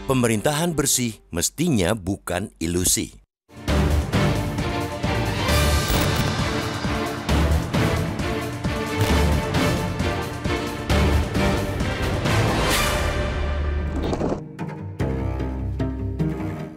Pemerintahan bersih mestinya bukan ilusi.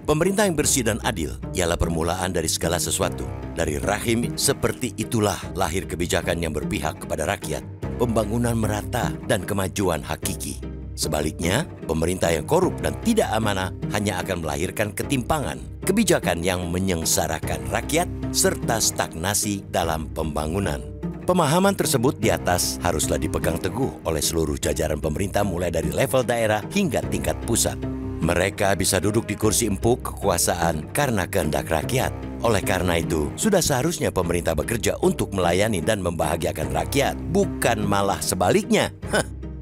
Pemerintah yang bersih dan adil ialah permulaan dari segala sesuatu. Dari rahim seperti itulah lahir kebijakan yang berpihak kepada rakyat, pembangunan merata, dan kemajuan hakiki. Sebaliknya, pemerintah yang korup dan tidak amanah hanya akan melahirkan ketimpangan, kebijakan yang menyengsarakan rakyat, serta stagnasi dalam pembangunan. Pemahaman tersebut di atas haruslah dipegang teguh oleh seluruh jajaran pemerintah mulai dari level daerah hingga tingkat pusat. Mereka bisa duduk di kursi empuk kekuasaan karena kehendak rakyat. Oleh karena itu, sudah seharusnya pemerintah bekerja untuk melayani dan membahagiakan rakyat, bukan malah sebaliknya.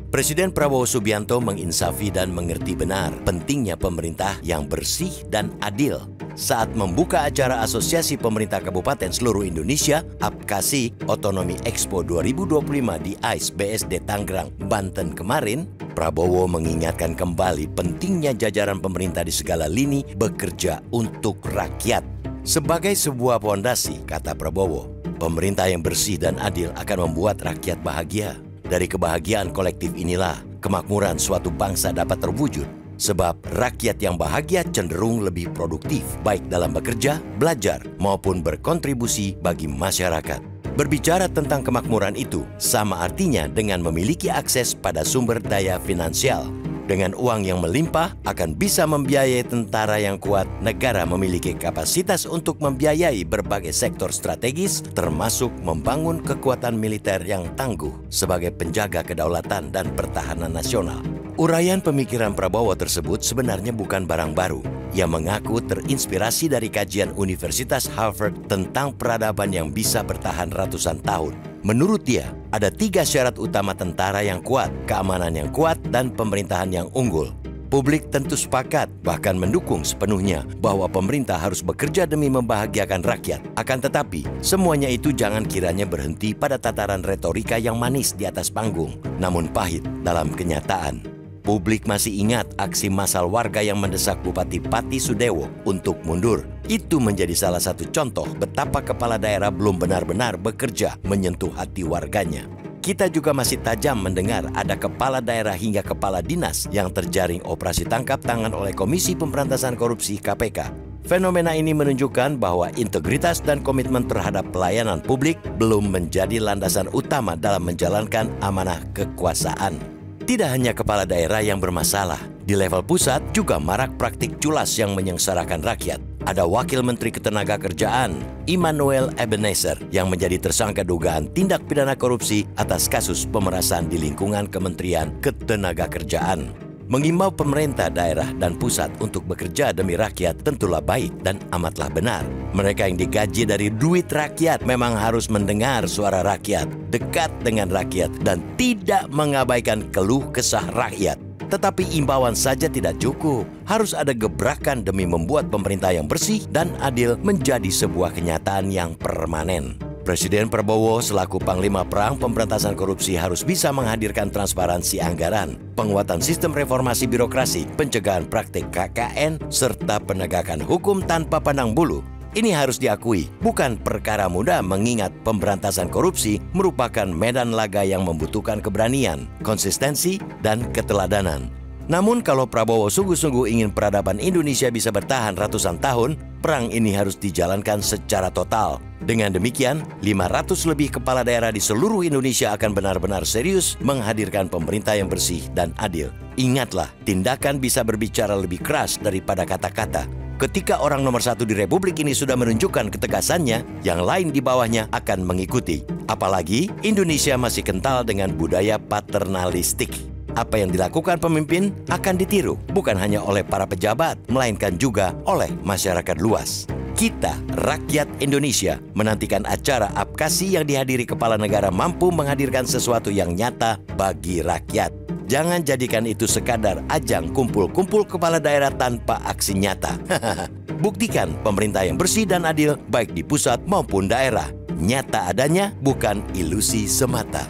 Presiden Prabowo Subianto menginsafi dan mengerti benar pentingnya pemerintah yang bersih dan adil. Saat membuka acara Asosiasi Pemerintah Kabupaten Seluruh Indonesia, APKASI Otonomi Expo 2025 di AIS BSD Tangerang, Banten kemarin, Prabowo mengingatkan kembali pentingnya jajaran pemerintah di segala lini bekerja untuk rakyat. Sebagai sebuah fondasi, kata Prabowo, pemerintah yang bersih dan adil akan membuat rakyat bahagia. Dari kebahagiaan kolektif inilah kemakmuran suatu bangsa dapat terwujud. Sebab rakyat yang bahagia cenderung lebih produktif, baik dalam bekerja, belajar, maupun berkontribusi bagi masyarakat. Berbicara tentang kemakmuran itu, sama artinya dengan memiliki akses pada sumber daya finansial. Dengan uang yang melimpah, akan bisa membiayai tentara yang kuat. Negara memiliki kapasitas untuk membiayai berbagai sektor strategis, termasuk membangun kekuatan militer yang tangguh sebagai penjaga kedaulatan dan pertahanan nasional. Uraian pemikiran Prabowo tersebut sebenarnya bukan barang baru. Ia mengaku terinspirasi dari kajian Universitas Harvard tentang peradaban yang bisa bertahan ratusan tahun. Menurut dia, ada 3 syarat utama tentara yang kuat, keamanan yang kuat, dan pemerintahan yang unggul. Publik tentu sepakat, bahkan mendukung sepenuhnya bahwa pemerintah harus bekerja demi membahagiakan rakyat. Akan tetapi, semuanya itu jangan kiranya berhenti pada tataran retorika yang manis di atas panggung, namun pahit dalam kenyataan. Publik masih ingat aksi massal warga yang mendesak Bupati Pati Sudewo untuk mundur. Itu menjadi salah satu contoh betapa kepala daerah belum benar-benar bekerja menyentuh hati warganya. Kita juga masih tajam mendengar ada kepala daerah hingga kepala dinas yang terjaring operasi tangkap tangan oleh Komisi Pemberantasan Korupsi (KPK). Fenomena ini menunjukkan bahwa integritas dan komitmen terhadap pelayanan publik belum menjadi landasan utama dalam menjalankan amanah kekuasaan. Tidak hanya kepala daerah yang bermasalah, di level pusat juga marak praktik culas yang menyengsarakan rakyat. Ada Wakil Menteri Ketenagakerjaan, Immanuel Ebenezer, yang menjadi tersangka dugaan tindak pidana korupsi atas kasus pemerasan di lingkungan Kementerian Ketenagakerjaan. Mengimbau pemerintah daerah dan pusat untuk bekerja demi rakyat tentulah baik dan amatlah benar. Mereka yang digaji dari duit rakyat memang harus mendengar suara rakyat, dekat dengan rakyat, dan tidak mengabaikan keluh kesah rakyat. Tetapi imbauan saja tidak cukup. Harus ada gebrakan demi membuat pemerintah yang bersih dan adil menjadi sebuah kenyataan yang permanen. Presiden Prabowo selaku Panglima Perang Pemberantasan Korupsi harus bisa menghadirkan transparansi anggaran, penguatan sistem reformasi birokrasi, pencegahan praktik KKN, serta penegakan hukum tanpa pandang bulu. Ini harus diakui, bukan perkara mudah mengingat pemberantasan korupsi merupakan medan laga yang membutuhkan keberanian, konsistensi, dan keteladanan. Namun kalau Prabowo sungguh-sungguh ingin peradaban Indonesia bisa bertahan ratusan tahun, perang ini harus dijalankan secara total. Dengan demikian, 500 lebih kepala daerah di seluruh Indonesia akan benar-benar serius menghadirkan pemerintah yang bersih dan adil. Ingatlah, tindakan bisa berbicara lebih keras daripada kata-kata. Ketika orang nomor 1 di Republik ini sudah menunjukkan ketegasannya, yang lain di bawahnya akan mengikuti. Apalagi Indonesia masih kental dengan budaya paternalistik. Apa yang dilakukan pemimpin akan ditiru, bukan hanya oleh para pejabat, melainkan juga oleh masyarakat luas. Kita, rakyat Indonesia, menantikan acara APKASI yang dihadiri kepala negara mampu menghadirkan sesuatu yang nyata bagi rakyat. Jangan jadikan itu sekadar ajang kumpul-kumpul kepala daerah tanpa aksi nyata. Buktikan pemerintah yang bersih dan adil baik di pusat maupun daerah. Nyata adanya, bukan ilusi semata.